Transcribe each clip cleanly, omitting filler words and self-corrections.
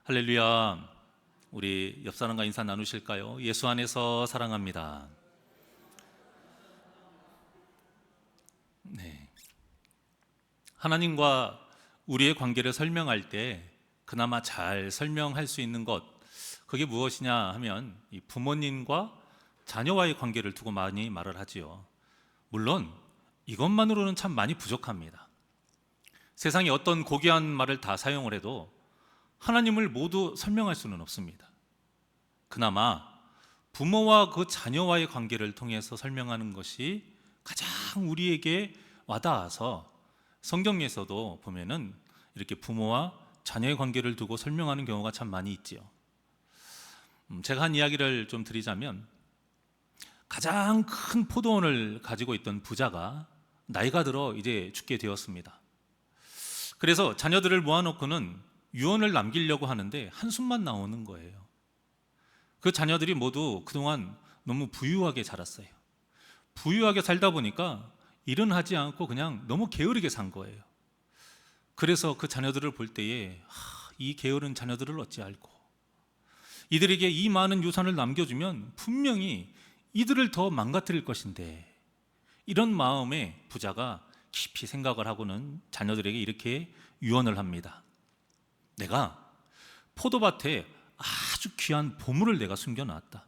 할렐루야. 우리 옆 사람과 인사 나누실까요? 예수 안에서 사랑합니다. 네. 하나님과 우리의 관계를 설명할 때 그나마 잘 설명할 수 있는 것, 그게 무엇이냐 하면 이 부모님과 자녀와의 관계를 두고 많이 말을 하지요. 물론 이것만으로는 참 많이 부족합니다. 세상에 어떤 고귀한 말을 다 사용을 해도 하나님을 모두 설명할 수는 없습니다. 그나마 부모와 그 자녀와의 관계를 통해서 설명하는 것이 가장 우리에게 와닿아서 성경에서도 보면은 이렇게 부모와 자녀의 관계를 두고 설명하는 경우가 참 많이 있지요. 제가 한 이야기를 좀 드리자면, 가장 큰 포도원을 가지고 있던 부자가 나이가 들어 이제 죽게 되었습니다. 그래서 자녀들을 모아놓고는 유언을 남기려고 하는데 한숨만 나오는 거예요. 그 자녀들이 모두 그동안 너무 부유하게 자랐어요. 부유하게 살다 보니까 일은 하지 않고 그냥 너무 게으르게 산 거예요. 그래서 그 자녀들을 볼 때에 이 게으른 자녀들을 어찌할꼬, 이들에게 이 많은 유산을 남겨주면 분명히 이들을 더 망가뜨릴 것인데, 이런 마음에 부자가 깊이 생각을 하고는 자녀들에게 이렇게 유언을 합니다. 내가 포도밭에 아주 귀한 보물을 내가 숨겨놨다.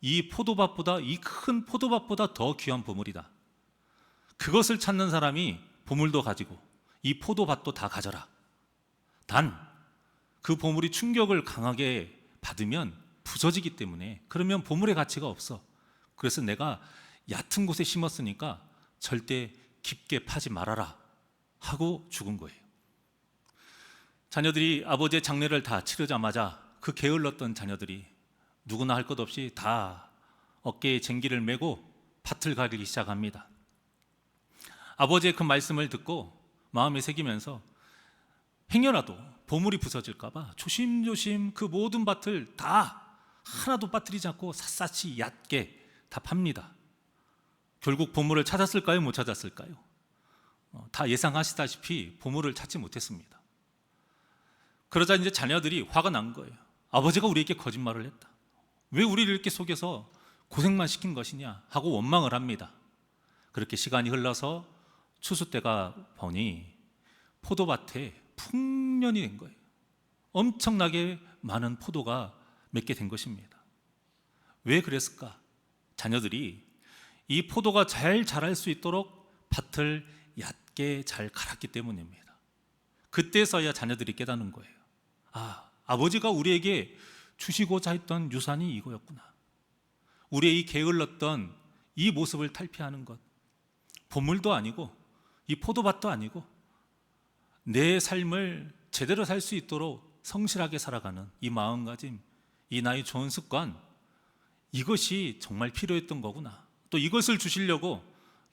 이 포도밭보다, 이 큰 포도밭보다 더 귀한 보물이다. 그것을 찾는 사람이 보물도 가지고 이 포도밭도 다 가져라. 단 그 보물이 충격을 강하게 받으면 부서지기 때문에, 그러면 보물의 가치가 없어. 그래서 내가 얕은 곳에 심었으니까 절대 깊게 파지 말아라 하고 죽은 거예요. 자녀들이 아버지의 장례를 다 치르자마자 그 게을렀던 자녀들이 누구나 할 것 없이 다 어깨에 쟁기를 메고 밭을 가리기 시작합니다. 아버지의 그 말씀을 듣고 마음에 새기면서 행여라도 보물이 부서질까 봐 조심조심 그 모든 밭을 다 하나도 빠뜨리지 않고 샅샅이 얕게 다 팝니다. 결국 보물을 찾았을까요? 못 찾았을까요? 다 예상하시다시피 보물을 찾지 못했습니다. 그러자 이제 자녀들이 화가 난 거예요. 아버지가 우리에게 거짓말을 했다. 왜 우리를 이렇게 속여서 고생만 시킨 것이냐 하고 원망을 합니다. 그렇게 시간이 흘러서 추수 때가 보니 포도밭에 풍년이 된 거예요. 엄청나게 많은 포도가 맺게 된 것입니다. 왜 그랬을까? 자녀들이 이 포도가 잘 자랄 수 있도록 밭을 얕게 잘 갈았기 때문입니다. 그때서야 자녀들이 깨닫는 거예요. 아버지가 우리에게 주시고자 했던 유산이 이거였구나. 우리의 이 게을렀던 이 모습을 탈피하는 것, 보물도 아니고 이 포도밭도 아니고 내 삶을 제대로 살 수 있도록 성실하게 살아가는 이 마음가짐, 이 나의 좋은 습관, 이것이 정말 필요했던 거구나. 또 이것을 주시려고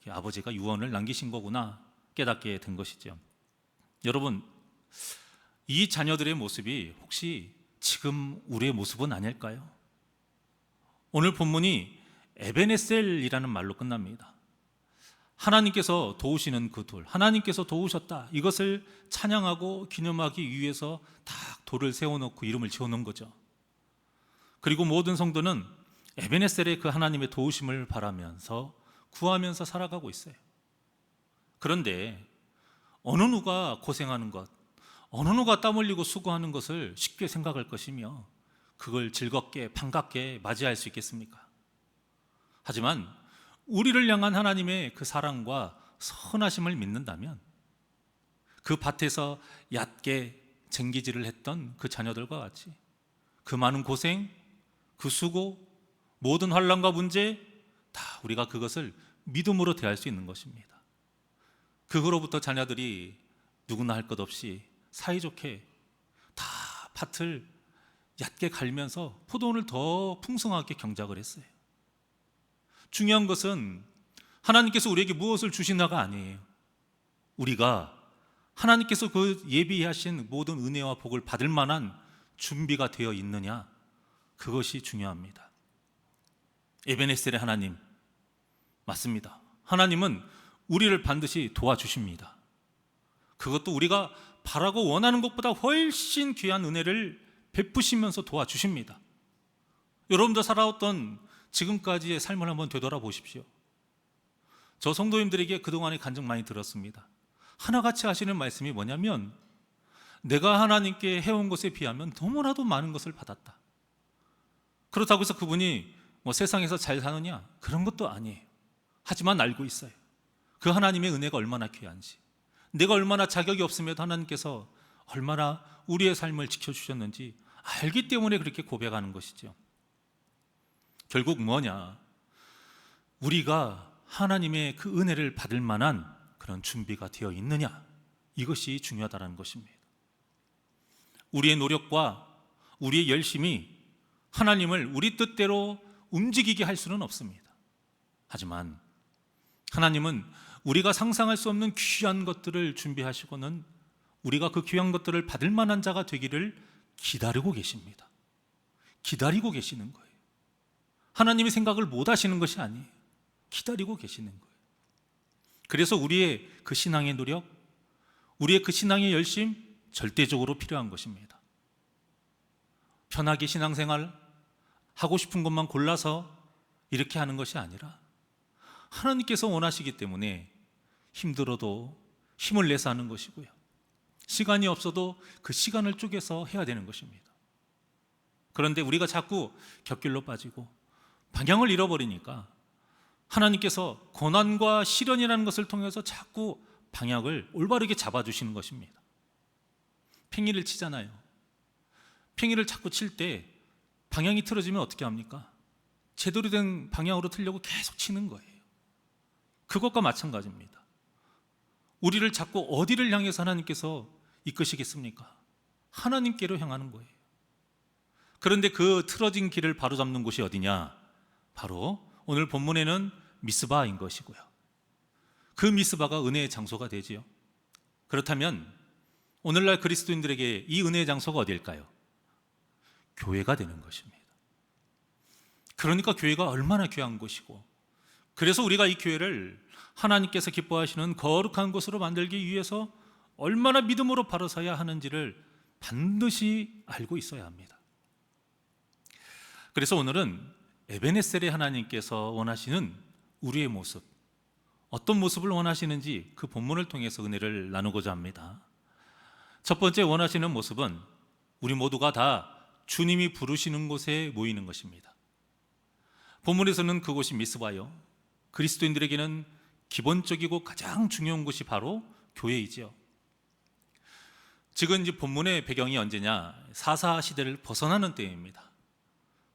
아버지가 유언을 남기신 거구나 깨닫게 된 것이죠. 여러분, 이 자녀들의 모습이 혹시 지금 우리의 모습은 아닐까요? 오늘 본문이 에베네셀이라는 말로 끝납니다. 하나님께서 도우시는 그 돌, 하나님께서 도우셨다, 이것을 찬양하고 기념하기 위해서 다 돌을 세워놓고 이름을 지어놓은 거죠. 그리고 모든 성도는 에베네셀의 그 하나님의 도우심을 바라면서 구하면서 살아가고 있어요. 그런데 어느 누가 고생하는 것, 어느 누가 땀 흘리고 수고하는 것을 쉽게 생각할 것이며 그걸 즐겁게 반갑게 맞이할 수 있겠습니까? 하지만 우리를 향한 하나님의 그 사랑과 선하심을 믿는다면 그 밭에서 얕게 쟁기질을 했던 그 자녀들과 같이 그 많은 고생, 그 수고, 모든 환난과 문제 다 우리가 그것을 믿음으로 대할 수 있는 것입니다. 그 후로부터 자녀들이 누구나 할 것 없이 사이좋게 다 밭을 얕게 갈면서 포도원을 더 풍성하게 경작을 했어요. 중요한 것은 하나님께서 우리에게 무엇을 주시나가 아니에요. 우리가 하나님께서 그 예비하신 모든 은혜와 복을 받을 만한 준비가 되어 있느냐, 그것이 중요합니다. 에베네셀의 하나님 맞습니다. 하나님은 우리를 반드시 도와주십니다. 그것도 우리가 바라고 원하는 것보다 훨씬 귀한 은혜를 베푸시면서 도와주십니다. 여러분도 살아왔던 지금까지의 삶을 한번 되돌아보십시오. 저 성도님들에게 그동안에 간증 많이 들었습니다. 하나같이 하시는 말씀이 뭐냐면, 내가 하나님께 해온 것에 비하면 너무나도 많은 것을 받았다. 그렇다고 해서 그분이 세상에서 잘 사느냐? 그런 것도 아니에요. 하지만 알고 있어요. 그 하나님의 은혜가 얼마나 귀한지, 내가 얼마나 자격이 없음에도 하나님께서 얼마나 우리의 삶을 지켜주셨는지 알기 때문에 그렇게 고백하는 것이죠. 결국 뭐냐? 우리가 하나님의 그 은혜를 받을 만한 그런 준비가 되어 있느냐? 이것이 중요하다는 것입니다. 우리의 노력과 우리의 열심이 하나님을 우리 뜻대로 움직이게 할 수는 없습니다. 하지만 하나님은 우리가 상상할 수 없는 귀한 것들을 준비하시고는 우리가 그 귀한 것들을 받을 만한 자가 되기를 기다리고 계십니다. 기다리고 계시는 거예요. 하나님의 생각을 못 하시는 것이 아니에요. 기다리고 계시는 거예요. 그래서 우리의 그 신앙의 노력, 우리의 그 신앙의 열심 절대적으로 필요한 것입니다. 편하게 신앙생활 하고 싶은 것만 골라서 이렇게 하는 것이 아니라 하나님께서 원하시기 때문에 힘들어도 힘을 내서 하는 것이고요, 시간이 없어도 그 시간을 쪼개서 해야 되는 것입니다. 그런데 우리가 자꾸 곁길로 빠지고 방향을 잃어버리니까 하나님께서 고난과 시련이라는 것을 통해서 자꾸 방향을 올바르게 잡아주시는 것입니다. 팽이를 치잖아요. 팽이를 자꾸 칠 때 방향이 틀어지면 어떻게 합니까? 제대로 된 방향으로 틀려고 계속 치는 거예요. 그것과 마찬가지입니다. 우리를 자꾸 어디를 향해서 하나님께서 이끄시겠습니까? 하나님께로 향하는 거예요. 그런데 그 틀어진 길을 바로잡는 곳이 어디냐? 바로 오늘 본문에는 미스바인 것이고요, 그 미스바가 은혜의 장소가 되지요. 그렇다면 오늘날 그리스도인들에게 이 은혜의 장소가 어디일까요? 교회가 되는 것입니다. 그러니까 교회가 얼마나 귀한 곳이고, 그래서 우리가 이 교회를 하나님께서 기뻐하시는 거룩한 곳으로 만들기 위해서 얼마나 믿음으로 바로 서야 하는지를 반드시 알고 있어야 합니다. 그래서 오늘은 에베네셀의 하나님께서 원하시는 우리의 모습, 어떤 모습을 원하시는지 그 본문을 통해서 은혜를 나누고자 합니다. 첫 번째 원하시는 모습은 우리 모두가 다 주님이 부르시는 곳에 모이는 것입니다. 본문에서는 그곳이 미스바요, 그리스도인들에게는 기본적이고 가장 중요한 곳이 바로 교회이지요. 지금 이제 본문의 배경이 언제냐? 사사 시대를 벗어나는 때입니다.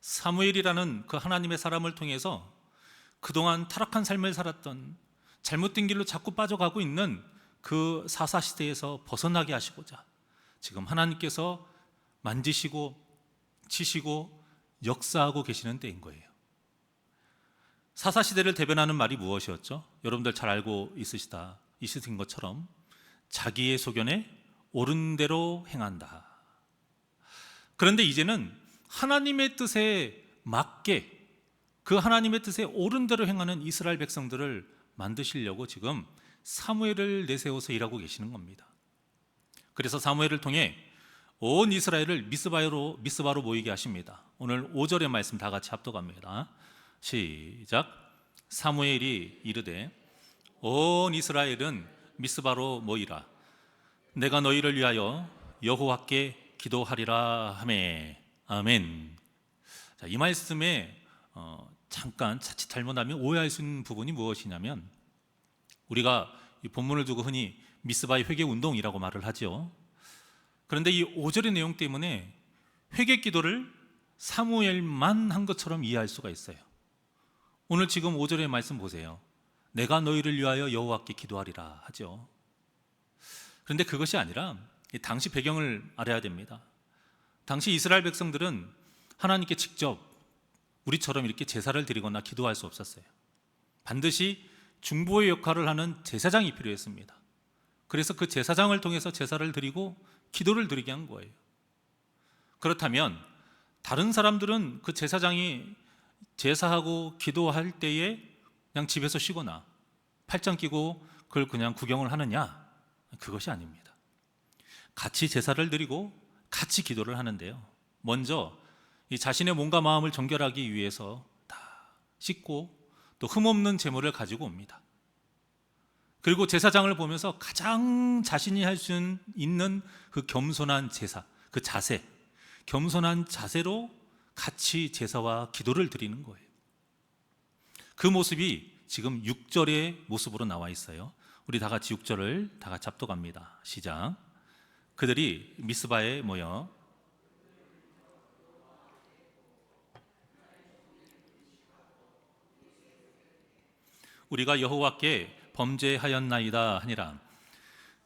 사무엘이라는 그 하나님의 사람을 통해서 그동안 타락한 삶을 살았던, 잘못된 길로 자꾸 빠져가고 있는 그 사사 시대에서 벗어나게 하시고자 지금 하나님께서 만지시고 치시고 역사하고 계시는 때인 거예요. 사사 시대를 대변하는 말이 무엇이었죠? 여러분들 잘 알고 있으신 것처럼 자기의 소견에 옳은 대로 행한다. 그런데 이제는 하나님의 뜻에 맞게 그 하나님의 뜻에 옳은 대로 행하는 이스라엘 백성들을 만드시려고 지금 사무엘을 내세워서 일하고 계시는 겁니다. 그래서 사무엘을 통해 온 이스라엘을 미스바로 모이게 하십니다. 오늘 5절의 말씀 다 같이 합독합니다. 시작. 사무엘이 이르되 온 이스라엘은 미스바로 모이라. 내가 너희를 위하여 여호와께 기도하리라 하매. 아멘. 자, 이 말씀에 잠깐 자칫 잘못하면 오해할 수 있는 부분이 무엇이냐면, 우리가 이 본문을 두고 흔히 미스바의 회개 운동이라고 말을 하죠. 그런데 이 5절의 내용 때문에 회개 기도를 사무엘만 한 것처럼 이해할 수가 있어요. 오늘 지금 5절의 말씀 보세요. 내가 너희를 위하여 여호와께 기도하리라 하죠. 그런데 그것이 아니라 당시 배경을 알아야 됩니다. 당시 이스라엘 백성들은 하나님께 직접 우리처럼 이렇게 제사를 드리거나 기도할 수 없었어요. 반드시 중보의 역할을 하는 제사장이 필요했습니다. 그래서 그 제사장을 통해서 제사를 드리고 기도를 드리게 한 거예요. 그렇다면 다른 사람들은 그 제사장이 제사하고 기도할 때에 그냥 집에서 쉬거나 팔짱 끼고 그걸 그냥 구경을 하느냐? 그것이 아닙니다. 같이 제사를 드리고 같이 기도를 하는데요, 먼저 이 자신의 몸과 마음을 정결하기 위해서 다 씻고 또 흠없는 제물을 가지고 옵니다. 그리고 제사장을 보면서 가장 자신이 할 수 있는 그 겸손한 제사, 그 자세, 겸손한 자세로 같이 제사와 기도를 드리는 거예요. 그 모습이 지금 6절의 모습으로 나와 있어요. 우리 다 같이 6절을 다 같이 합독합니다. 시작. 그들이 미스바에 모여 우리가 여호와께 범죄하였나이다 하니라.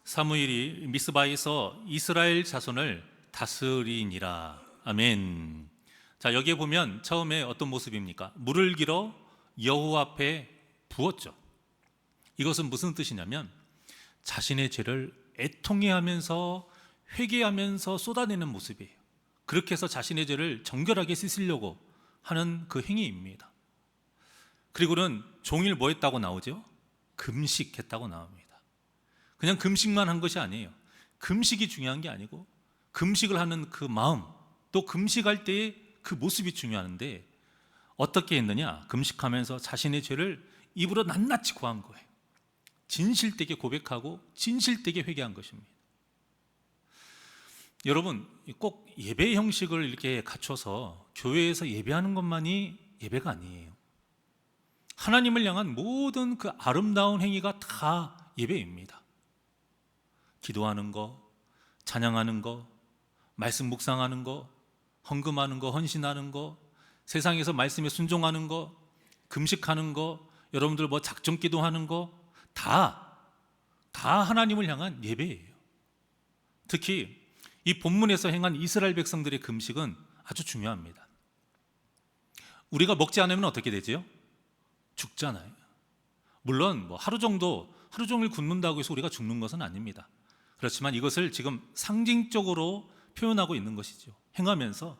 사무엘이 미스바에서 이스라엘 자손을 다스리니라. 아멘. 자, 여기에 보면 처음에 어떤 모습입니까? 물을 길어 여호와 앞에 부었죠. 이것은 무슨 뜻이냐면 자신의 죄를 애통해하면서 회개하면서 쏟아내는 모습이에요. 그렇게 해서 자신의 죄를 정결하게 씻으려고 하는 그 행위입니다. 그리고는 종일 뭐 했다고 나오죠? 금식했다고 나옵니다. 그냥 금식만 한 것이 아니에요. 금식이 중요한 게 아니고 금식을 하는 그 마음, 또 금식할 때의 그 모습이 중요한데 어떻게 했느냐? 금식하면서 자신의 죄를 입으로 낱낱이 고한 거예요. 진실되게 고백하고 진실되게 회개한 것입니다. 여러분, 꼭 예배 형식을 이렇게 갖춰서 교회에서 예배하는 것만이 예배가 아니에요. 하나님을 향한 모든 그 아름다운 행위가 다 예배입니다. 기도하는 거, 찬양하는 거, 말씀 묵상하는 거, 헌금하는 거, 헌신하는 거, 세상에서 말씀에 순종하는 거, 금식하는 거, 여러분들 뭐 작정 기도하는 거, 다 하나님을 향한 예배예요. 특히 이 본문에서 행한 이스라엘 백성들의 금식은 아주 중요합니다. 우리가 먹지 않으면 어떻게 되죠? 죽잖아요. 물론 뭐 하루 종일 굶는다고 해서 우리가 죽는 것은 아닙니다. 그렇지만 이것을 지금 상징적으로 표현하고 있는 것이죠. 행하면서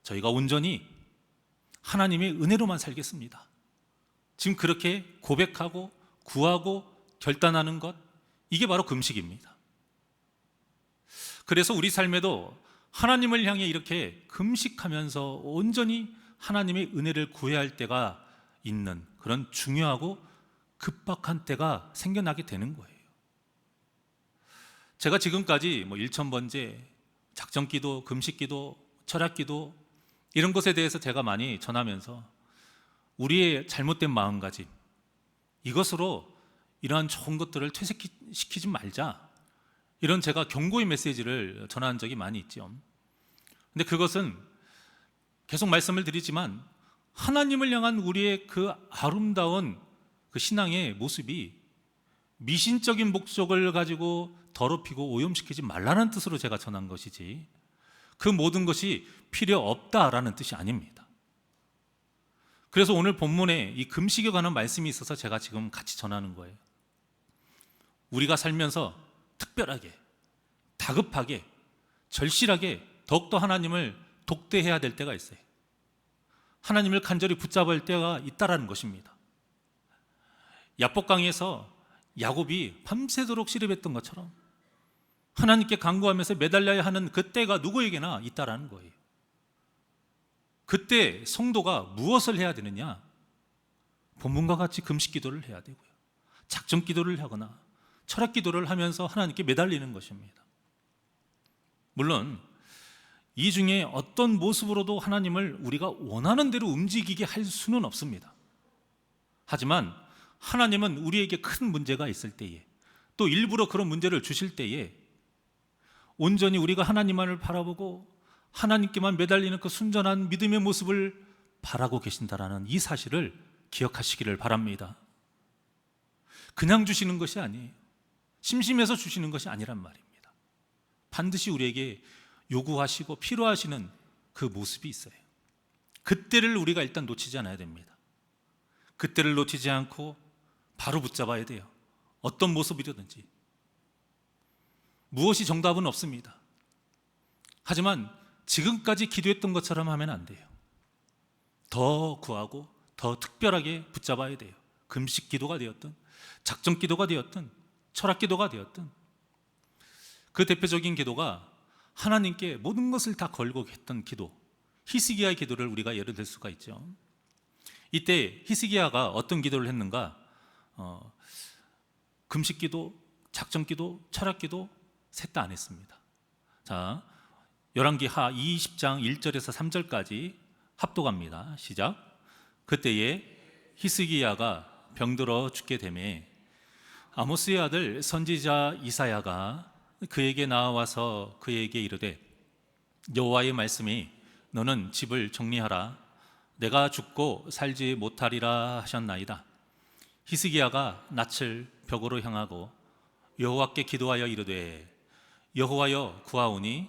저희가 온전히 하나님의 은혜로만 살겠습니다. 지금 그렇게 고백하고 구하고 결단하는 것, 이게 바로 금식입니다. 그래서 우리 삶에도 하나님을 향해 이렇게 금식하면서 온전히 하나님의 은혜를 구해야 할 때가 있는 그런 중요하고 급박한 때가 생겨나게 되는 거예요. 제가 지금까지 뭐 일천번제, 작정기도, 금식기도, 철학기도 이런 것에 대해서 제가 많이 전하면서 우리의 잘못된 마음가짐, 이것으로 이러한 좋은 것들을 퇴색시키지 말자, 이런 제가 경고의 메시지를 전한 적이 많이 있죠. 근데 그것은 계속 말씀을 드리지만 하나님을 향한 우리의 그 아름다운 그 신앙의 모습이 미신적인 목적을 가지고 더럽히고 오염시키지 말라는 뜻으로 제가 전한 것이지 그 모든 것이 필요 없다라는 뜻이 아닙니다. 그래서 오늘 본문에 이 금식에 관한 말씀이 있어서 제가 지금 같이 전하는 거예요. 우리가 살면서 특별하게, 다급하게, 절실하게 더욱더 하나님을 독대해야 될 때가 있어요. 하나님을 간절히 붙잡아야 할 때가 있다라는 것입니다. 야복강에서 야곱이 밤새도록 씨름했던 것처럼 하나님께 간구하면서 매달려야 하는 그 때가 누구에게나 있다라는 거예요. 그때 성도가 무엇을 해야 되느냐? 본문과 같이 금식 기도를 해야 되고요, 작정 기도를 하거나 철학 기도를 하면서 하나님께 매달리는 것입니다. 물론 이 중에 어떤 모습으로도 하나님을 우리가 원하는 대로 움직이게 할 수는 없습니다. 하지만 하나님은 우리에게 큰 문제가 있을 때에, 또 일부러 그런 문제를 주실 때에 온전히 우리가 하나님만을 바라보고 하나님께만 매달리는 그 순전한 믿음의 모습을 바라고 계신다라는 이 사실을 기억하시기를 바랍니다. 그냥 주시는 것이 아니에요. 심심해서 주시는 것이 아니란 말입니다. 반드시 우리에게 요구하시고 필요하시는 그 모습이 있어요. 그때를 우리가 일단 놓치지 않아야 됩니다. 그때를 놓치지 않고 바로 붙잡아야 돼요. 어떤 모습이든지. 무엇이 정답은 없습니다. 하지만 지금까지 기도했던 것처럼 하면 안 돼요. 더 구하고 더 특별하게 붙잡아야 돼요. 금식 기도가 되었든 작정 기도가 되었든 철학 기도가 되었든 그 대표적인 기도가 하나님께 모든 것을 다 걸고 했던 기도, 히스기야의 기도를 우리가 예를 들 수가 있죠. 이때 히스기야가 어떤 기도를 했는가? 금식기도, 작전기도, 철학기도 셋 다 안 했습니다. 자, 열왕기하 20장 1절에서 3절까지 합독합니다. 시작. 그때에 히스기야가 병들어 죽게 되매 아모스의 아들 선지자 이사야가 그에게 나와서 그에게 이르되 여호와의 말씀이 너는 집을 정리하라 내가 죽고 살지 못하리라 하셨나이다. 히스기야가 낯을 벽으로 향하고 여호와께 기도하여 이르되 여호와여 구하오니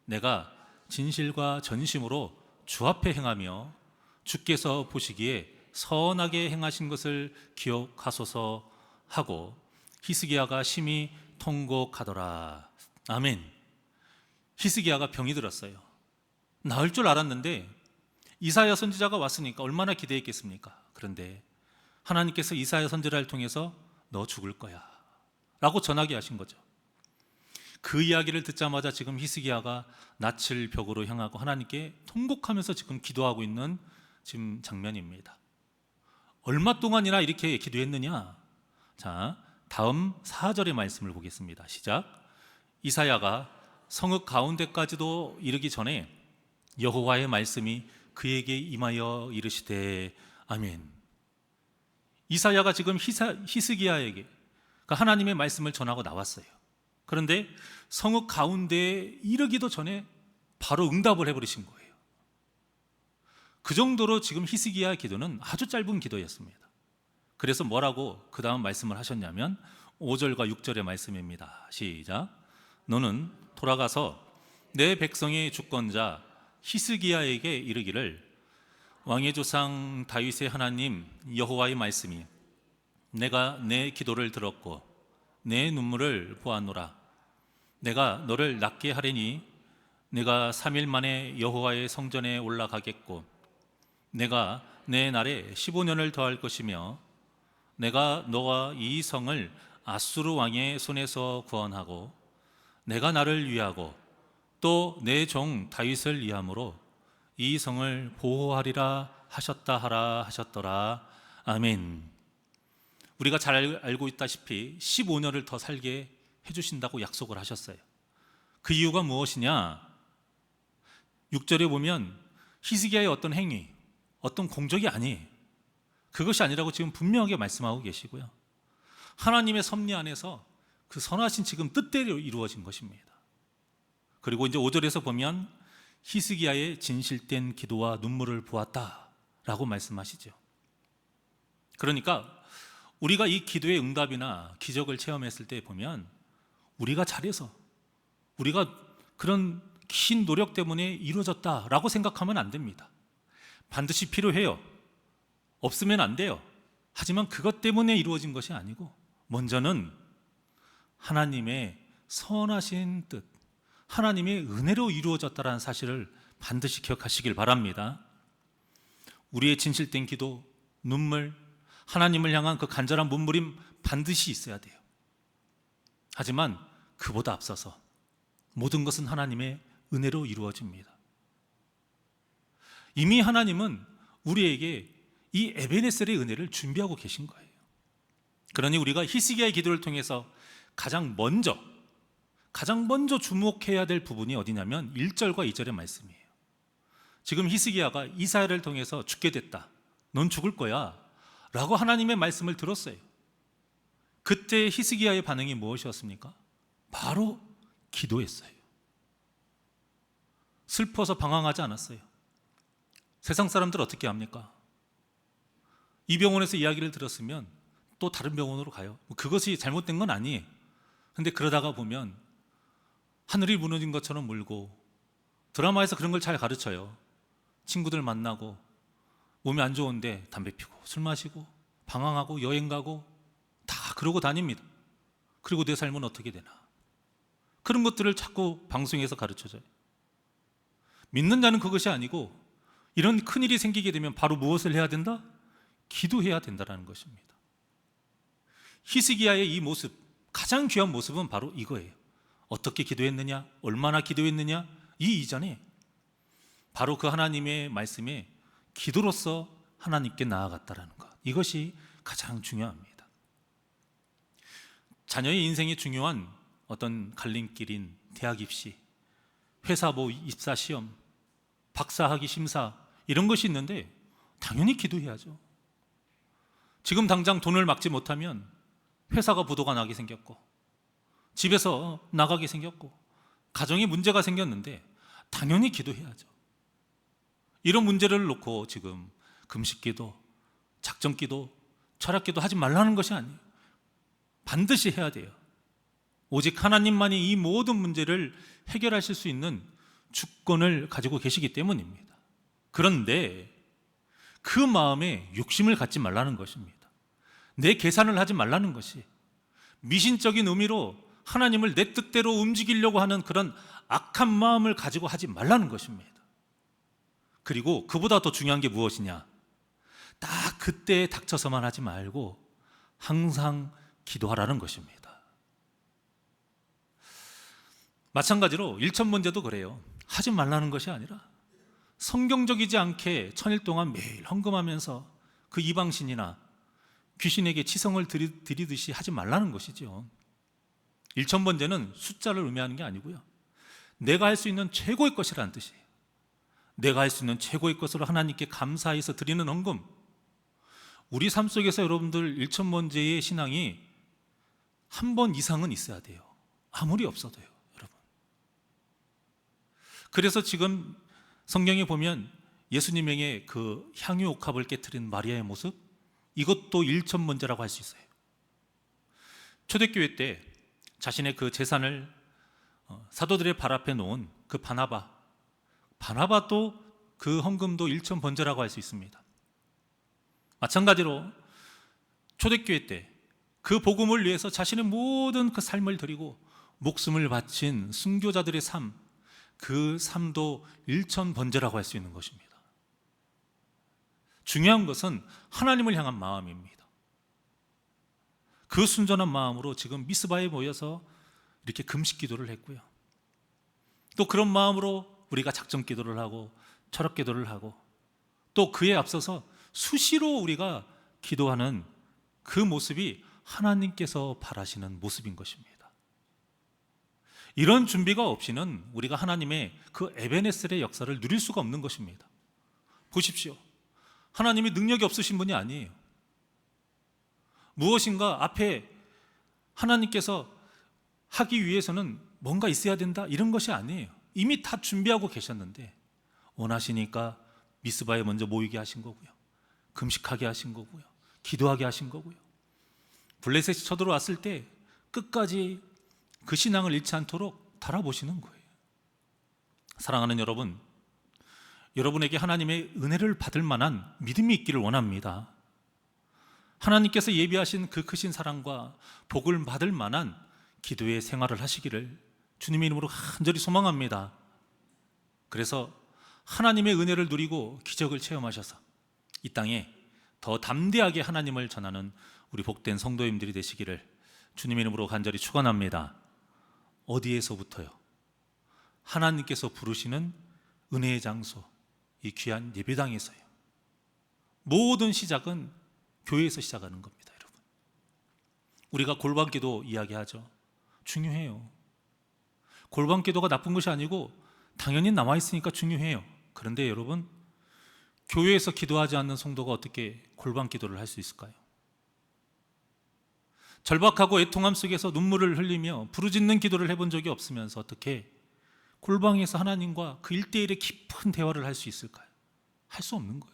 내가 진실과 전심으로 주 앞에 행하며 주께서 보시기에 선하게 행하신 것을 기억하소서 하고 히스기야가 심히 통곡하더라. 아멘. 히스기야가 병이 들었어요. 나을 줄 알았는데 이사야 선지자가 왔으니까 얼마나 기대했겠습니까? 그런데 하나님께서 이사야 선지자를 통해서 너 죽을 거야 라고 전하게 하신 거죠. 그 이야기를 듣자마자 지금 히스기야가 낯을 벽으로 향하고 하나님께 통곡하면서 지금 기도하고 있는 지금 장면입니다. 얼마 동안이나 이렇게 기도했느냐? 자, 다음 4절의 말씀을 보겠습니다. 시작. 이사야가 성읍 가운데까지도 이르기 전에 여호와의 말씀이 그에게 임하여 이르시되 아멘. 이사야가 지금 히스기야에게 그러니까 하나님의 말씀을 전하고 나왔어요. 그런데 성읍 가운데에 이르기도 전에 바로 응답을 해버리신 거예요. 그 정도로 지금 히스기야의 기도는 아주 짧은 기도였습니다. 그래서 뭐라고 그 다음 말씀을 하셨냐면 5절과 6절의 말씀입니다. 시작. 너는 돌아가서 내 백성의 주권자 히스기야에게 이르기를 왕의 조상 다윗의 하나님 여호와의 말씀이 내가 내 기도를 들었고 내 눈물을 보았노라. 내가 너를 낫게 하리니 내가 3일 만에 여호와의 성전에 올라가겠고 내가 내 날에 15년을 더할 것이며 내가 너와 이 성을 아수르 왕의 손에서 구원하고 내가 나를 위하고 또 내 종 다윗을 위함으로 이 성을 보호하리라 하셨다 하라 하셨더라. 아멘. 우리가 잘 알고 있다시피 15년을 더 살게 해주신다고 약속을 하셨어요. 그 이유가 무엇이냐? 6절에 보면 히스기야의 어떤 행위, 어떤 공적이 아니에요. 그것이 아니라고 지금 분명하게 말씀하고 계시고요. 하나님의 섭리 안에서 그 선하신 지금 뜻대로 이루어진 것입니다. 그리고 이제 5절에서 보면 히스기야의 진실된 기도와 눈물을 보았다라고 말씀하시죠. 그러니까 우리가 이 기도의 응답이나 기적을 체험했을 때 보면 우리가 잘해서 우리가 그런 긴 노력 때문에 이루어졌다라고 생각하면 안 됩니다. 반드시 필요해요. 없으면 안 돼요. 하지만 그것 때문에 이루어진 것이 아니고 먼저는 하나님의 선하신 뜻, 하나님의 은혜로 이루어졌다는 사실을 반드시 기억하시길 바랍니다. 우리의 진실된 기도, 눈물, 하나님을 향한 그 간절한 몸부림 반드시 있어야 돼요. 하지만 그보다 앞서서 모든 것은 하나님의 은혜로 이루어집니다. 이미 하나님은 우리에게 이 에베네셀의 은혜를 준비하고 계신 거예요. 그러니 우리가 히스기야의 기도를 통해서 가장 먼저 주목해야 될 부분이 어디냐면 1절과 2절의 말씀이에요. 지금 히스기야가 이사야를 통해서 죽게 됐다. 넌 죽을 거야 라고 하나님의 말씀을 들었어요. 그때 히스기야의 반응이 무엇이었습니까? 바로 기도했어요. 슬퍼서 방황하지 않았어요. 세상 사람들 어떻게 합니까? 이 병원에서 이야기를 들었으면 또 다른 병원으로 가요. 그것이 잘못된 건 아니에요. 근데 그러다가 보면 하늘이 무너진 것처럼 울고, 드라마에서 그런 걸 잘 가르쳐요. 친구들 만나고 몸이 안 좋은데 담배 피고 술 마시고 방황하고 여행 가고 다 그러고 다닙니다. 그리고 내 삶은 어떻게 되나, 그런 것들을 자꾸 방송에서 가르쳐줘요. 믿는 자는 그것이 아니고 이런 큰일이 생기게 되면 바로 무엇을 해야 된다? 기도해야 된다는 것입니다. 히스기야의 이 모습, 가장 귀한 모습은 바로 이거예요. 어떻게 기도했느냐, 얼마나 기도했느냐, 이 이전에 바로 그 하나님의 말씀에 기도로서 하나님께 나아갔다라는 것, 이것이 가장 중요합니다. 자녀의 인생이 중요한 어떤 갈림길인 대학 입시, 회사 입사 시험, 박사학위 심사, 이런 것이 있는데 당연히 기도해야죠. 지금 당장 돈을 막지 못하면 회사가 부도가 나게 생겼고, 집에서 나가게 생겼고, 가정에 문제가 생겼는데 당연히 기도해야죠. 이런 문제를 놓고 지금 금식기도, 작정기도, 철학기도 하지 말라는 것이 아니에요. 반드시 해야 돼요. 오직 하나님만이 이 모든 문제를 해결하실 수 있는 주권을 가지고 계시기 때문입니다. 그런데 그 마음에 욕심을 갖지 말라는 것입니다. 내 계산을 하지 말라는 것이, 미신적인 의미로 하나님을 내 뜻대로 움직이려고 하는 그런 악한 마음을 가지고 하지 말라는 것입니다. 그리고 그보다 더 중요한 게 무엇이냐, 딱 그때에 닥쳐서만 하지 말고 항상 기도하라는 것입니다. 마찬가지로 일천번제도 그래요. 하지 말라는 것이 아니라 성경적이지 않게 천일 동안 매일 헌금하면서 그 이방신이나 귀신에게 치성을 드리듯이 하지 말라는 것이죠. 일천번제는 숫자를 의미하는 게 아니고요, 내가 할 수 있는 최고의 것이라는 뜻이에요. 내가 할 수 있는 최고의 것으로 하나님께 감사해서 드리는 헌금. 우리 삶 속에서 여러분들 일천번제의 신앙이 한 번 이상은 있어야 돼요. 아무리 없어도요, 여러분. 그래서 지금 성경에 보면 예수님에게 그 향유 옥합을 깨트린 마리아의 모습, 이것도 일천번제라고 할 수 있어요. 초대교회 때 자신의 그 재산을 사도들의 발 앞에 놓은 그 바나바도 그 헌금도 일천번제라고 할 수 있습니다. 마찬가지로 초대교회 때 그 복음을 위해서 자신의 모든 그 삶을 드리고 목숨을 바친 순교자들의 삶, 그 삶도 일천번제라고 할 수 있는 것입니다. 중요한 것은 하나님을 향한 마음입니다. 그 순전한 마음으로 지금 미스바에 모여서 이렇게 금식 기도를 했고요, 또 그런 마음으로 우리가 작정 기도를 하고 철학 기도를 하고, 또 그에 앞서서 수시로 우리가 기도하는 그 모습이 하나님께서 바라시는 모습인 것입니다. 이런 준비가 없이는 우리가 하나님의 그 에베네셀의 역사를 누릴 수가 없는 것입니다. 보십시오, 하나님이 능력이 없으신 분이 아니에요. 무엇인가 앞에 하나님께서 하기 위해서는 뭔가 있어야 된다, 이런 것이 아니에요. 이미 다 준비하고 계셨는데 원하시니까 미스바에 먼저 모이게 하신 거고요, 금식하게 하신 거고요, 기도하게 하신 거고요, 블레셋이 쳐들어왔을 때 끝까지 그 신앙을 잃지 않도록 달아보시는 거예요. 사랑하는 여러분, 여러분에게 하나님의 은혜를 받을 만한 믿음이 있기를 원합니다. 하나님께서 예비하신 그 크신 사랑과 복을 받을 만한 기도의 생활을 하시기를 주님의 이름으로 간절히 소망합니다. 그래서 하나님의 은혜를 누리고 기적을 체험하셔서 이 땅에 더 담대하게 하나님을 전하는 우리 복된 성도님들이 되시기를 주님의 이름으로 간절히 축원합니다. 어디에서부터요? 하나님께서 부르시는 은혜의 장소, 이 귀한 예배당에서요. 모든 시작은 교회에서 시작하는 겁니다, 여러분. 우리가 골방기도 이야기하죠. 중요해요. 골방기도가 나쁜 것이 아니고 당연히 남아있으니까 중요해요. 그런데 여러분, 교회에서 기도하지 않는 성도가 어떻게 골방기도를 할 수 있을까요? 절박하고 애통함 속에서 눈물을 흘리며 부르짖는 기도를 해본 적이 없으면서 어떻게 골방에서 하나님과 그 1대1의 깊은 대화를 할 수 있을까요? 할 수 없는 거예요.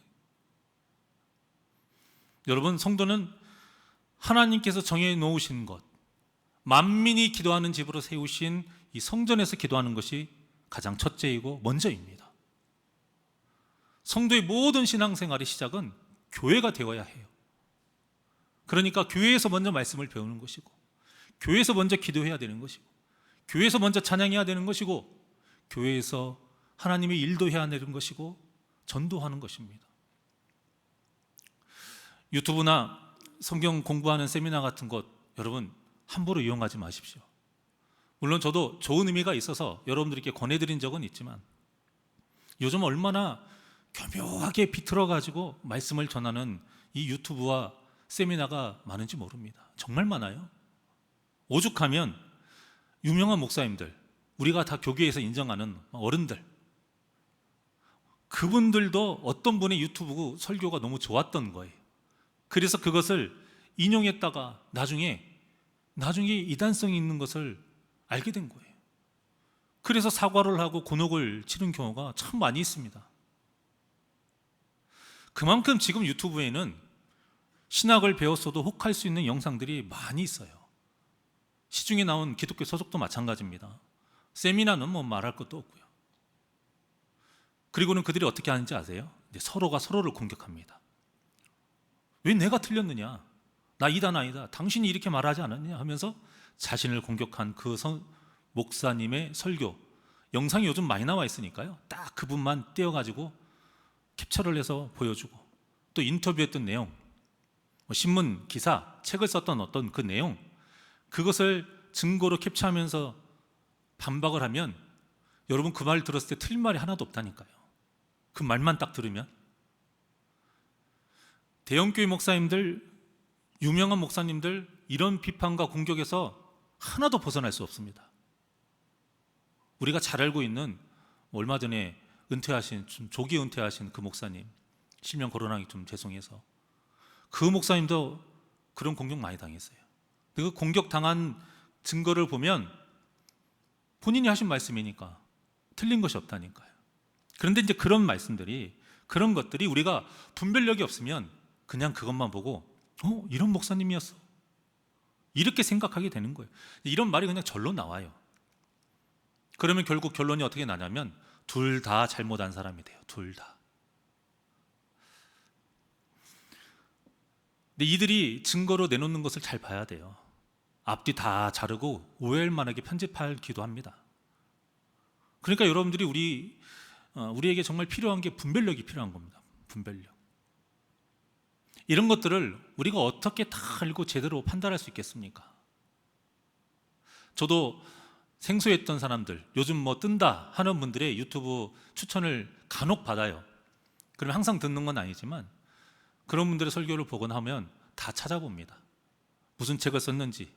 여러분, 성도는 하나님께서 정해 놓으신 것, 만민이 기도하는 집으로 세우신 이 성전에서 기도하는 것이 가장 첫째이고 먼저입니다. 성도의 모든 신앙생활의 시작은 교회가 되어야 해요. 그러니까 교회에서 먼저 말씀을 배우는 것이고, 교회에서 먼저 기도해야 되는 것이고, 교회에서 먼저 찬양해야 되는 것이고, 교회에서 하나님의 일도 해야 되는 것이고, 전도하는 것입니다. 유튜브나 성경 공부하는 세미나 같은 것, 여러분 함부로 이용하지 마십시오. 물론 저도 좋은 의미가 있어서 여러분들께 권해드린 적은 있지만 요즘 얼마나 교묘하게 비틀어가지고 말씀을 전하는 이 유튜브와 세미나가 많은지 모릅니다. 정말 많아요. 오죽하면 유명한 목사님들, 우리가 다 교계에서 인정하는 어른들, 그분들도 어떤 분의 유튜브 설교가 너무 좋았던 거예요. 그래서 그것을 인용했다가 나중에 이단성이 있는 것을 알게 된 거예요. 그래서 사과를 하고 곤혹을 치른 경우가 참 많이 있습니다. 그만큼 지금 유튜브에는 신학을 배웠어도 혹할 수 있는 영상들이 많이 있어요. 시중에 나온 기독교 서적도 마찬가지입니다. 세미나는 뭐 말할 것도 없고요. 그리고는 그들이 어떻게 하는지 아세요? 이제 서로가 서로를 공격합니다. 왜 내가 틀렸느냐? 나 아니다. 당신이 이렇게 말하지 않았냐? 하면서 자신을 공격한 그 목사님의 설교 영상이 요즘 많이 나와 있으니까요. 딱 그분만 떼어가지고 캡처를 해서 보여주고, 또 인터뷰했던 내용, 신문 기사, 책을 썼던 어떤 그 내용, 그것을 증거로 캡처하면서 반박을 하면 여러분 그 말 들었을 때 틀린 말이 하나도 없다니까요. 그 말만 딱 들으면. 대형교회 목사님들, 유명한 목사님들 이런 비판과 공격에서 하나도 벗어날 수 없습니다. 우리가 잘 알고 있는 얼마 전에 좀 조기 은퇴하신 그 목사님, 실명 거론하기 좀 죄송해서, 그 목사님도 그런 공격 많이 당했어요. 그 공격 당한 증거를 보면 본인이 하신 말씀이니까 틀린 것이 없다니까요. 그런데 이제 그런 말씀들이, 그런 것들이 우리가 분별력이 없으면 그냥 그것만 보고 이런 목사님이었어, 이렇게 생각하게 되는 거예요. 이런 말이 그냥 절로 나와요. 그러면 결국 결론이 어떻게 나냐면 둘 다 잘못한 사람이 돼요. 둘 다. 근데 이들이 증거로 내놓는 것을 잘 봐야 돼요. 앞뒤 다 자르고 오해할 만하게 편집하기도 합니다. 그러니까 여러분들이 우리에게 정말 필요한 게 분별력이 필요한 겁니다. 분별력. 이런 것들을 우리가 어떻게 다 알고 제대로 판단할 수 있겠습니까? 저도 생소했던 사람들, 요즘 뭐 뜬다 하는 분들의 유튜브 추천을 간혹 받아요. 그러면 항상 듣는 건 아니지만 그런 분들의 설교를 보거나 하면 다 찾아봅니다. 무슨 책을 썼는지,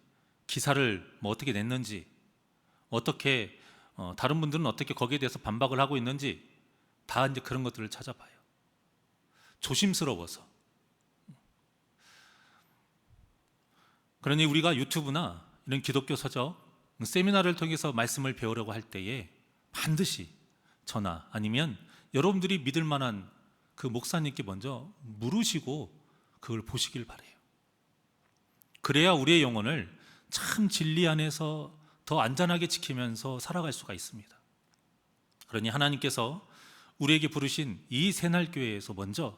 기사를 뭐 어떻게 냈는지, 어떻게 다른 분들은 어떻게 거기에 대해서 반박을 하고 있는지 다 이제 그런 것들을 찾아봐요. 조심스러워서. 그러니 우리가 유튜브나 이런 기독교 서적, 세미나를 통해서 말씀을 배우려고 할 때에 반드시 저나 아니면 여러분들이 믿을 만한 그 목사님께 먼저 물으시고 그걸 보시길 바라요. 그래야 우리의 영혼을 참 진리 안에서 더 안전하게 지키면서 살아갈 수가 있습니다. 그러니 하나님께서 우리에게 부르신 이 새날교회에서 먼저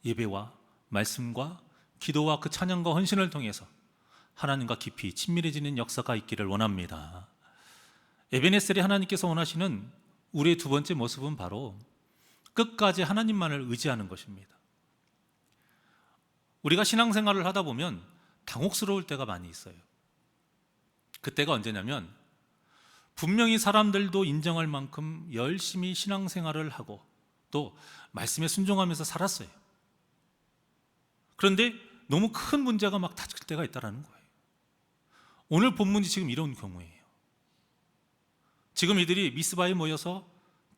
예배와 말씀과 기도와 그 찬양과 헌신을 통해서 하나님과 깊이 친밀해지는 역사가 있기를 원합니다. 에베네셀이 하나님께서 원하시는 우리의 두 번째 모습은 바로 끝까지 하나님만을 의지하는 것입니다. 우리가 신앙생활을 하다 보면 당혹스러울 때가 많이 있어요. 그때가 언제냐면 분명히 사람들도 인정할 만큼 열심히 신앙생활을 하고 또 말씀에 순종하면서 살았어요. 그런데 너무 큰 문제가 막 닥칠 때가 있다는 거예요. 오늘 본문이 지금 이런 경우예요. 지금 이들이 미스바에 모여서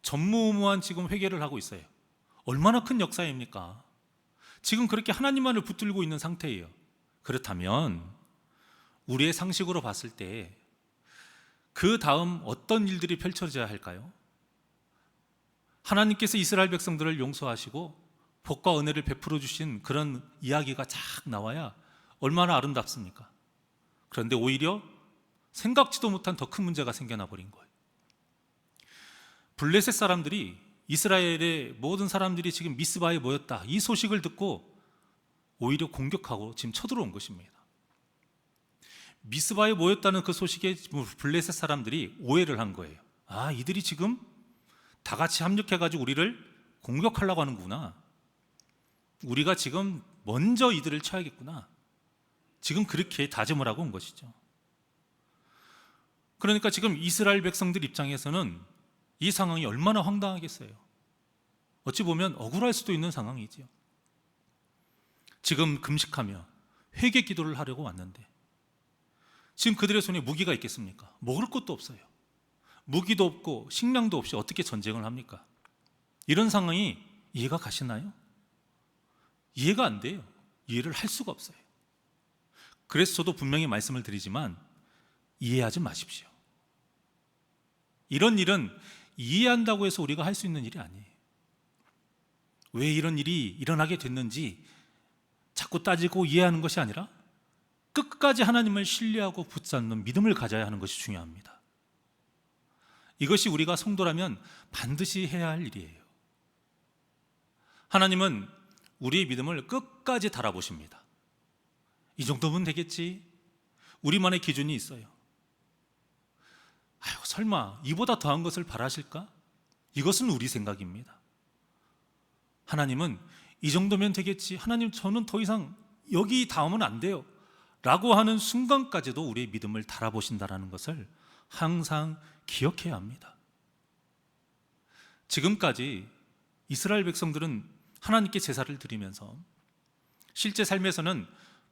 전무후무한 지금 회개를 하고 있어요. 얼마나 큰 역사입니까? 지금 그렇게 하나님만을 붙들고 있는 상태예요. 그렇다면 우리의 상식으로 봤을 때 그 다음 어떤 일들이 펼쳐져야 할까요? 하나님께서 이스라엘 백성들을 용서하시고 복과 은혜를 베풀어 주신 그런 이야기가 쫙 나와야 얼마나 아름답습니까? 그런데 오히려 생각지도 못한 더 큰 문제가 생겨나 버린 거예요. 블레셋 사람들이, 이스라엘의 모든 사람들이 지금 미스바에 모였다, 이 소식을 듣고 오히려 공격하고 지금 쳐들어온 것입니다. 미스바에 모였다는 그 소식에 블레셋 사람들이 오해를 한 거예요. 아, 이들이 지금 다 같이 합력해가지고 우리를 공격하려고 하는구나. 우리가 지금 먼저 이들을 쳐야겠구나. 지금 그렇게 다짐을 하고 온 것이죠. 그러니까 지금 이스라엘 백성들 입장에서는 이 상황이 얼마나 황당하겠어요. 어찌 보면 억울할 수도 있는 상황이지요. 지금 금식하며 회개 기도를 하려고 왔는데 지금 그들의 손에 무기가 있겠습니까? 먹을 것도 없어요. 무기도 없고 식량도 없이 어떻게 전쟁을 합니까? 이런 상황이 이해가 가시나요? 이해가 안 돼요. 이해를 할 수가 없어요. 그래서 저도 분명히 말씀을 드리지만 이해하지 마십시오. 이런 일은 이해한다고 해서 우리가 할 수 있는 일이 아니에요. 왜 이런 일이 일어나게 됐는지 자꾸 따지고 이해하는 것이 아니라 끝까지 하나님을 신뢰하고 붙잡는 믿음을 가져야 하는 것이 중요합니다. 이것이 우리가 성도라면 반드시 해야 할 일이에요. 하나님은 우리의 믿음을 끝까지 달아보십니다. 이 정도면 되겠지? 우리만의 기준이 있어요. 아유, 설마 이보다 더한 것을 바라실까? 이것은 우리 생각입니다. 하나님은 이 정도면 되겠지. 하나님, 저는 더 이상 여기 닿으면 안 돼요 라고 하는 순간까지도 우리의 믿음을 달아보신다는 것을 항상 기억해야 합니다. 지금까지 이스라엘 백성들은 하나님께 제사를 드리면서 실제 삶에서는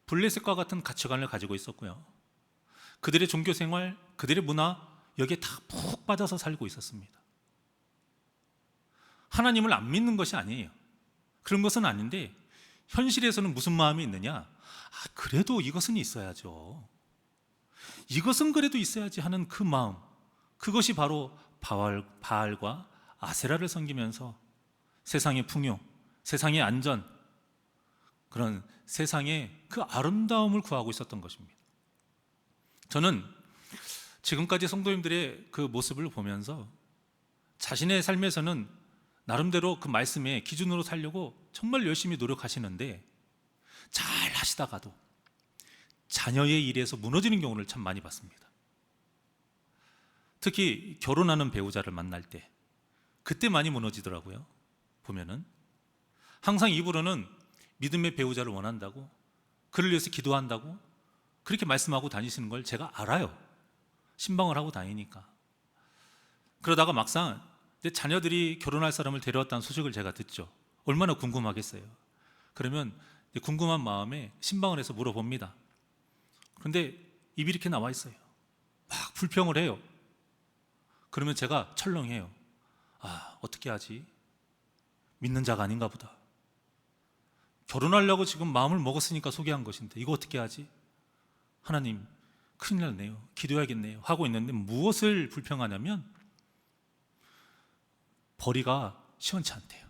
블레셋과 같은 가치관을 가지고 있었고요. 그들의 종교생활, 그들의 문화, 여기에 다 푹 빠져서 살고 있었습니다. 하나님을 안 믿는 것이 아니에요. 그런 것은 아닌데 현실에서는 무슨 마음이 있느냐? 그래도 이것은 있어야죠. 이것은 그래도 있어야지 하는 그 마음, 그것이 바로 바알과 아세라를 섬기면서 세상의 풍요, 세상의 안전, 그런 세상의 그 아름다움을 구하고 있었던 것입니다. 저는 지금까지 성도님들의 그 모습을 보면서 자신의 삶에서는 나름대로 그 말씀의 기준으로 살려고 정말 열심히 노력하시는데 잘 하시다가도 자녀의 일에서 무너지는 경우를 참 많이 봤습니다. 특히 결혼하는 배우자를 만날 때 그때 많이 무너지더라고요. 보면은 항상 입으로는 믿음의 배우자를 원한다고, 그를 위해서 기도한다고 그렇게 말씀하고 다니시는 걸 제가 알아요. 신방을 하고 다니니까. 그러다가 막상 내 자녀들이 결혼할 사람을 데려왔다는 소식을 제가 듣죠. 얼마나 궁금하겠어요. 그러면 궁금한 마음에 신방을 해서 물어봅니다. 그런데 입이 이렇게 나와 있어요. 막 불평을 해요. 그러면 제가 철렁해요. 어떻게 하지? 믿는 자가 아닌가 보다. 결혼하려고 지금 마음을 먹었으니까 소개한 것인데 이거 어떻게 하지? 하나님, 큰일 났네요. 기도해야겠네요. 하고 있는데 무엇을 불평하냐면 벌이가 시원치 않대요.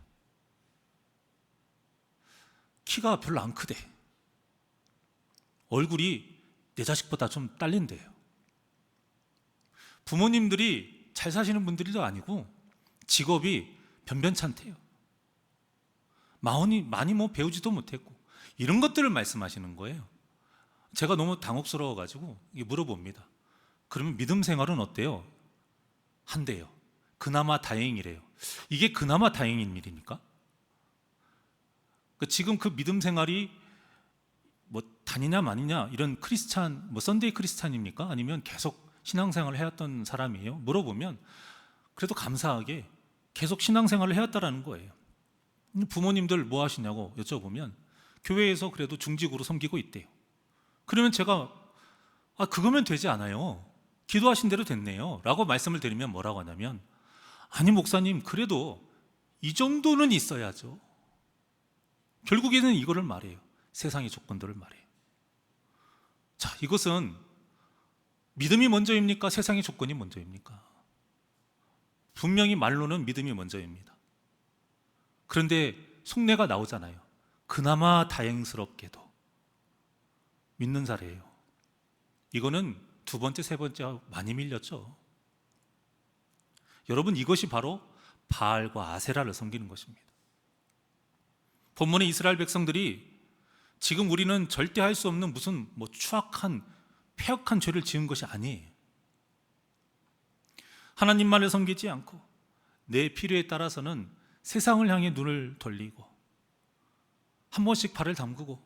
키가 별로 안 크대. 얼굴이 내 자식보다 좀 딸린대요. 부모님들이 잘 사시는 분들도 아니고 직업이 변변찮대요. 많이 배우지도 못했고 이런 것들을 말씀하시는 거예요. 제가 너무 당혹스러워가지고 물어봅니다. 그러면 믿음 생활은 어때요? 한대요. 그나마 다행이래요. 이게 그나마 다행인 일입니까? 지금 그 믿음 생활이 다니냐 마니냐 이런 크리스찬, 썬데이 크리스찬입니까? 아니면 계속 신앙생활을 해왔던 사람이에요? 물어보면 그래도 감사하게 계속 신앙생활을 해왔다라는 거예요. 부모님들 뭐 하시냐고 여쭤보면 교회에서 그래도 중직으로 섬기고 있대요. 그러면 제가 그거면 되지 않아요. 기도하신 대로 됐네요 라고 말씀을 드리면 뭐라고 하냐면 아니 목사님, 그래도 이 정도는 있어야죠. 결국에는 이거를 말해요. 세상의 조건들을 말해요. 자, 이것은 믿음이 먼저입니까? 세상의 조건이 먼저입니까? 분명히 말로는 믿음이 먼저입니다. 그런데 속내가 나오잖아요. 그나마 다행스럽게도 믿는 사례예요. 이거는 두 번째, 세 번째 많이 밀렸죠. 여러분, 이것이 바로 바알과 아세라를 섬기는 것입니다. 본문의 이스라엘 백성들이 지금 우리는 절대 할 수 없는 무슨 추악한 폐역한 죄를 지은 것이 아니에요. 하나님만을 섬기지 않고 내 필요에 따라서는 세상을 향해 눈을 돌리고 한 번씩 발을 담그고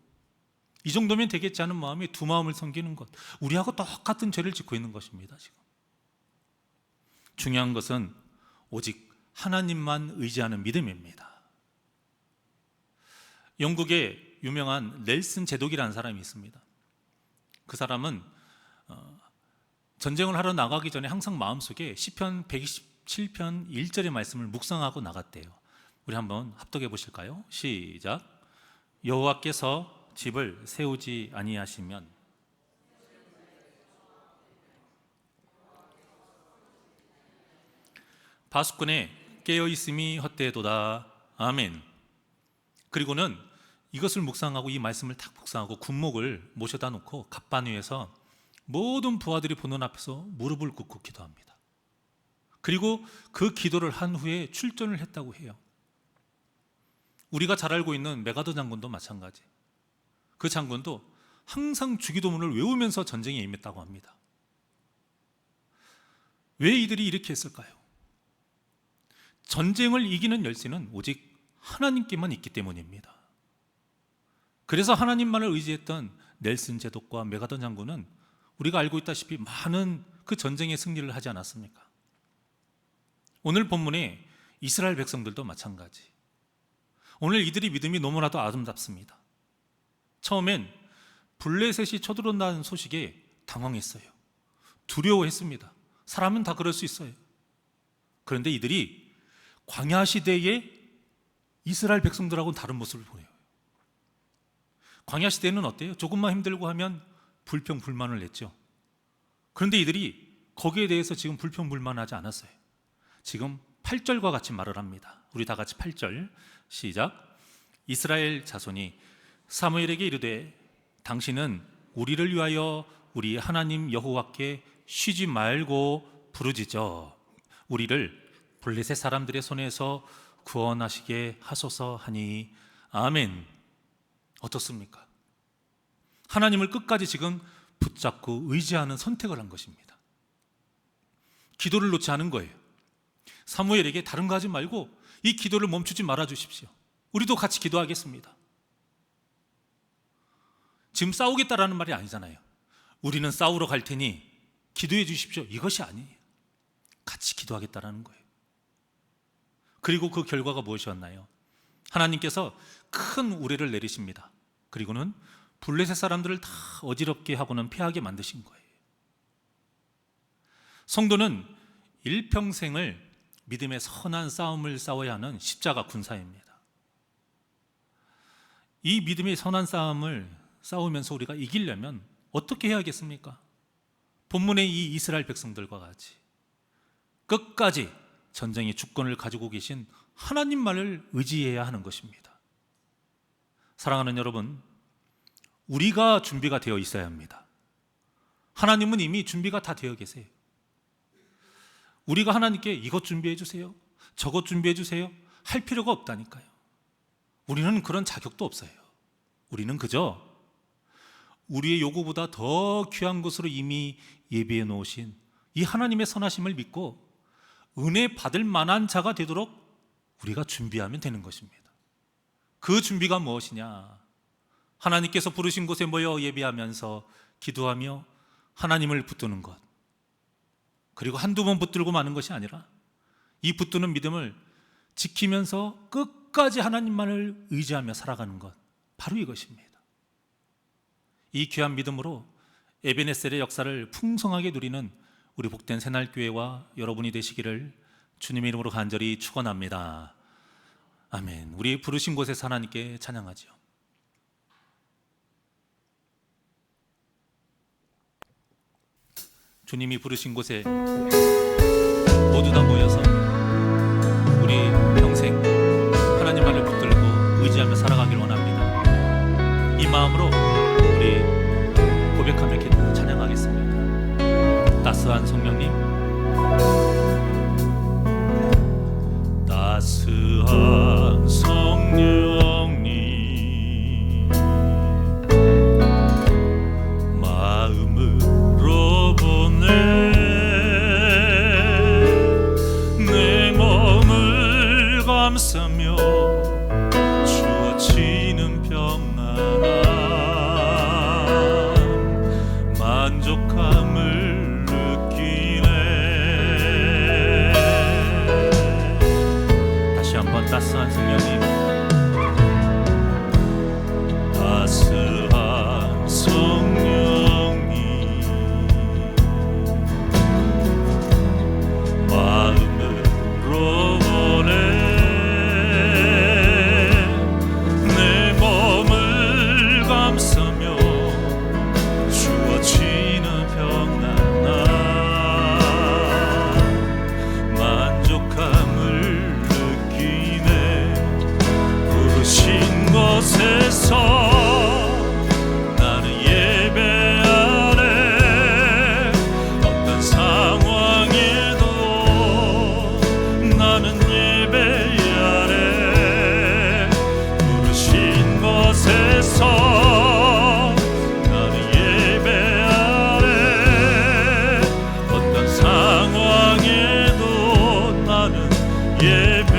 이 정도면 되겠지 하는 마음에 두 마음을 섬기는 것, 우리하고 똑같은 죄를 짓고 있는 것입니다. 지금 중요한 것은 오직 하나님만 의지하는 믿음입니다. 영국에 유명한 넬슨 제독이라는 사람이 있습니다. 그 사람은 전쟁을 하러 나가기 전에 항상 마음속에 시편 127편 1절의 말씀을 묵상하고 나갔대요. 우리 한번 합독해 보실까요? 시작. 여호와께서 집을 세우지 아니하시면 파수꾼의 깨어있음이 헛되도다. 아멘. 그리고는 이것을 묵상하고 이 말씀을 탁 묵상하고 군목을 모셔다 놓고 갑반 위에서 모든 부하들이 보는 앞에서 무릎을 꿇고 기도합니다. 그리고 그 기도를 한 후에 출전을 했다고 해요. 우리가 잘 알고 있는 메가더 장군도 마찬가지. 그 장군도 항상 주기도문을 외우면서 전쟁에 임했다고 합니다. 왜 이들이 이렇게 했을까요? 전쟁을 이기는 열쇠는 오직 하나님께만 있기 때문입니다. 그래서 하나님만을 의지했던 넬슨 제독과 메가더 장군은 우리가 알고 있다시피 많은 그 전쟁의 승리를 하지 않았습니까? 오늘 본문에 이스라엘 백성들도 마찬가지. 오늘 이들이 믿음이 너무나도 아름답습니다. 처음엔 블레셋이 쳐들어온다는 소식에 당황했어요. 두려워했습니다. 사람은 다 그럴 수 있어요. 그런데 이들이 광야 시대의 이스라엘 백성들하고는 다른 모습을 보여요. 광야 시대는 어때요? 조금만 힘들고 하면 불평 불만을 냈죠. 그런데 이들이 거기에 대해서 지금 불평 불만하지 않았어요. 지금 8절과 같이 말을 합니다. 우리 다 같이 8절 시작. 이스라엘 자손이 사무엘에게 이르되 당신은 우리를 위하여 우리 하나님 여호와께 쉬지 말고 부르짖어 우리를 블레셋 사람들의 손에서 구원하시게 하소서 하니 아멘. 어떻습니까? 하나님을 끝까지 지금 붙잡고 의지하는 선택을 한 것입니다. 기도를 놓지 않은 거예요. 사무엘에게 다른 거 하지 말고 이 기도를 멈추지 말아 주십시오. 우리도 같이 기도하겠습니다. 지금 싸우겠다라는 말이 아니잖아요. 우리는 싸우러 갈 테니 기도해 주십시오. 이것이 아니에요. 같이 기도하겠다라는 거예요. 그리고 그 결과가 무엇이었나요? 하나님께서 큰 우레를 내리십니다. 그리고는 블레셋 사람들을 다 어지럽게 하고는 패하게 만드신 거예요. 성도는 일평생을 믿음의 선한 싸움을 싸워야 하는 십자가 군사입니다. 이 믿음의 선한 싸움을 싸우면서 우리가 이기려면 어떻게 해야겠습니까? 본문의 이 이스라엘 백성들과 같이 끝까지 전쟁의 주권을 가지고 계신 하나님만을 의지해야 하는 것입니다. 사랑하는 여러분, 우리가 준비가 되어 있어야 합니다. 하나님은 이미 준비가 다 되어 계세요. 우리가 하나님께 이것 준비해 주세요, 저것 준비해 주세요 할 필요가 없다니까요. 우리는 그런 자격도 없어요. 우리는 그저 우리의 요구보다 더 귀한 것으로 이미 예비해 놓으신 이 하나님의 선하심을 믿고 은혜 받을 만한 자가 되도록 우리가 준비하면 되는 것입니다. 그 준비가 무엇이냐? 하나님께서 부르신 곳에 모여 예배하면서 기도하며 하나님을 붙드는 것, 그리고 한두 번 붙들고 마는 것이 아니라 이 붙드는 믿음을 지키면서 끝까지 하나님만을 의지하며 살아가는 것, 바로 이것입니다. 이 귀한 믿음으로 에베네셀의 역사를 풍성하게 누리는 우리 복된 새날교회와 여러분이 되시기를 주님의 이름으로 간절히 축원합니다. 아멘. 우리 부르신 곳에서 하나님께 찬양하죠. 주님이 부르신 곳에 모두 다 모여서 우리 평생 하나님만을 붙들고 의지하며 살아가길 원합니다. 이 마음으로 우리 고백하며 기도로 찬양하겠습니다. 따스한 성령님, 따스한 성령님, 마음으로 보내 내 몸을 감싸며 주어지는 평안함 만족함을 느끼네. 곳에서 나는 예배하네. 어떤 상황에도 나는 예배하네. 부르신 곳에서 나는 예배하네. 어떤 상황에도 나는 예배하네.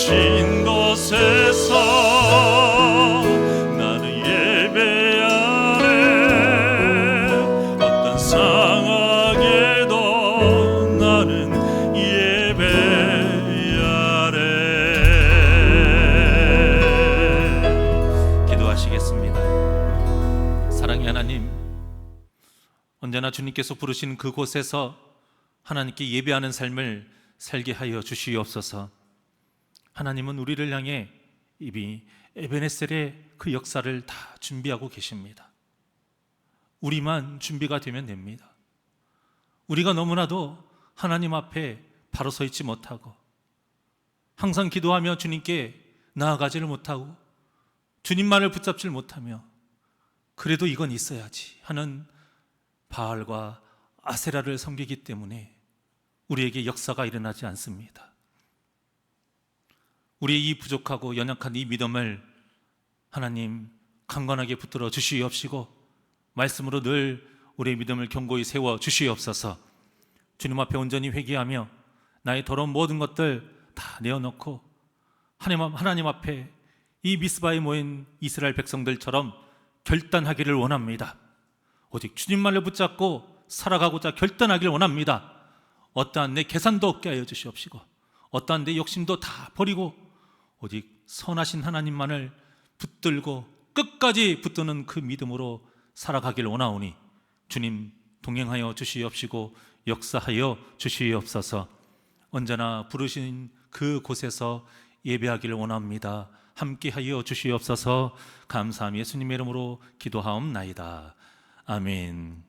부르신 곳에서 나는 예배하네. 어떤 상황에도 나는 예배하네. 기도하시겠습니다. 사랑의 하나님, 언제나 주님께서 부르신 그곳에서 하나님께 예배하는 삶을 살게 하여 주시옵소서. 하나님은 우리를 향해 이미 에베네셀의 그 역사를 다 준비하고 계십니다. 우리만 준비가 되면 됩니다. 우리가 너무나도 하나님 앞에 바로 서 있지 못하고 항상 기도하며 주님께 나아가지를 못하고 주님만을 붙잡질 못하며 그래도 이건 있어야지 하는 바알과 아세라를 섬기기 때문에 우리에게 역사가 일어나지 않습니다. 우리의 이 부족하고 연약한 이 믿음을 하나님 강건하게 붙들어 주시옵시고 말씀으로 늘 우리의 믿음을 견고히 세워 주시옵소서. 주님 앞에 온전히 회개하며 나의 더러운 모든 것들 다 내어놓고 하나님 앞에 이 미스바에 모인 이스라엘 백성들처럼 결단하기를 원합니다. 오직 주님만을 붙잡고 살아가고자 결단하기를 원합니다. 어떠한 내 계산도 없게 하여 주시옵시고 어떠한 내 욕심도 다 버리고 오직 선하신 하나님만을 붙들고 끝까지 붙드는 그 믿음으로 살아가길 원하오니 주님 동행하여 주시옵시고 역사하여 주시옵소서. 언제나 부르신 그 곳에서 예배하기를 원합니다. 함께하여 주시옵소서. 감사함 예수님의 이름으로 기도하옵나이다. 아멘.